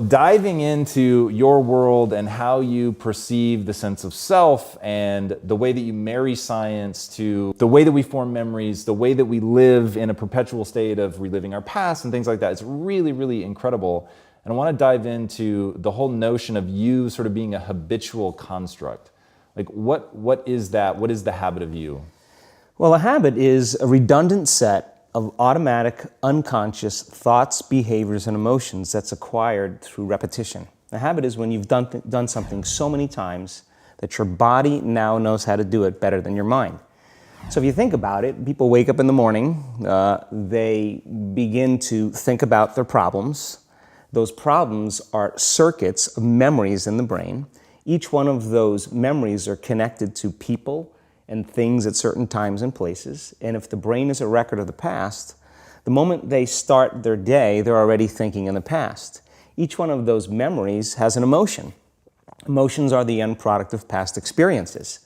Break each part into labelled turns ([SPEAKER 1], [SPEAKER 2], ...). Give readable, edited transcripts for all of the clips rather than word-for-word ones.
[SPEAKER 1] diving into your world and how you perceive the sense of self and the way that you marry science to the way that we form memories, the way that we live in a perpetual state of reliving our past and things like that, it's really, really incredible. And I want to dive into the whole notion of you sort of being a habitual construct. Like what is that? What is the habit of you?
[SPEAKER 2] Well, a habit is a redundant set of automatic, unconscious thoughts, behaviors, and emotions that's acquired through repetition. A habit is when you've done something so many times that your body now knows how to do it better than your mind. So if you think about it, people wake up in the morning, they begin to think about their problems. Those problems are circuits of memories in the brain. Each one of those memories are connected to people and things at certain times and places. And if the brain is a record of the past, the moment they start their day, they're already thinking in the past. Each one of those memories has an emotion. Emotions are the end product of past experiences.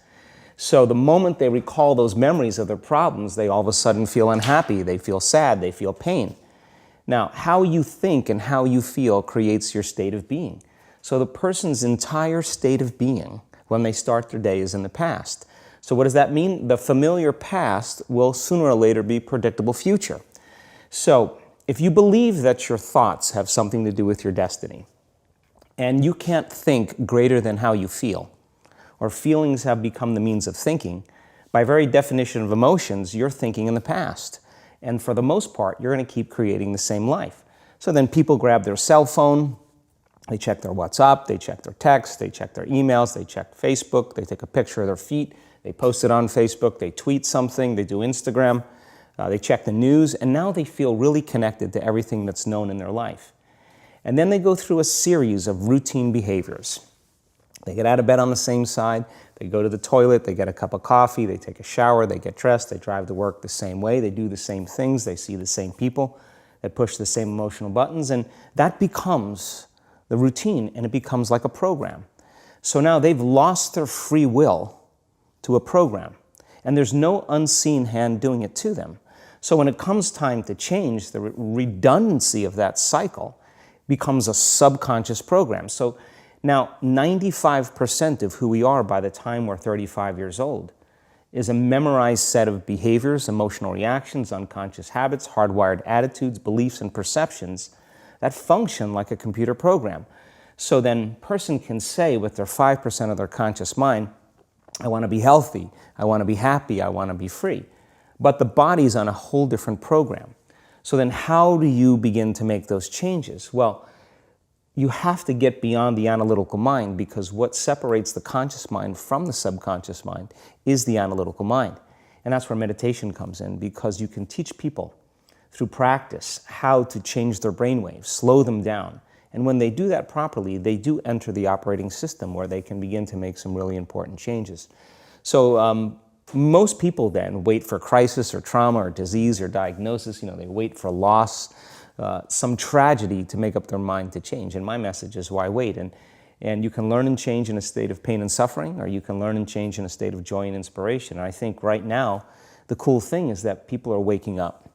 [SPEAKER 2] So the moment they recall those memories of their problems, they all of a sudden feel unhappy, they feel sad, they feel pain. Now, how you think and how you feel creates your state of being. So the person's entire state of being when they start their day is in the past. So what does that mean? The familiar past will sooner or later be predictable future. So if you believe that your thoughts have something to do with your destiny, and you can't think greater than how you feel, or feelings have become the means of thinking, by very definition of emotions, you're thinking in the past. And for the most part, you're going to keep creating the same life. So then people grab their cell phone, they check their WhatsApp, they check their text, they check their emails, they check Facebook, they take a picture of their feet, they post it on Facebook, they tweet something, they do Instagram, they check the news, and now they feel really connected to everything that's known in their life. And then they go through a series of routine behaviors. They get out of bed on the same side, they go to the toilet, they get a cup of coffee, they take a shower, they get dressed, they drive to work the same way, they do the same things, they see the same people, they push the same emotional buttons, and that becomes the routine, and it becomes like a program. So now they've lost their free will to a program, and there's no unseen hand doing it to them. So when it comes time to change, the redundancy of that cycle becomes a subconscious program. So now 95% of who we are by the time we're 35 years old is a memorized set of behaviors, emotional reactions, unconscious habits, hardwired attitudes, beliefs, and perceptions that function like a computer program. So then a person can say with their 5% of their conscious mind, I want to be healthy, I want to be happy, I want to be free. But the body's on a whole different program. So then how do you begin to make those changes? Well, you have to get beyond the analytical mind, because what separates the conscious mind from the subconscious mind is the analytical mind. And that's where meditation comes in, because you can teach people through practice how to change their brainwaves, slow them down. And when they do that properly, they do enter the operating system where they can begin to make some really important changes. So most people then wait for crisis or trauma or disease or diagnosis. They wait for loss, some tragedy to make up their mind to change. And my message is, why wait? And you can learn and change in a state of pain and suffering, or you can learn and change in a state of joy and inspiration. And I think right now, the cool thing is that people are waking up.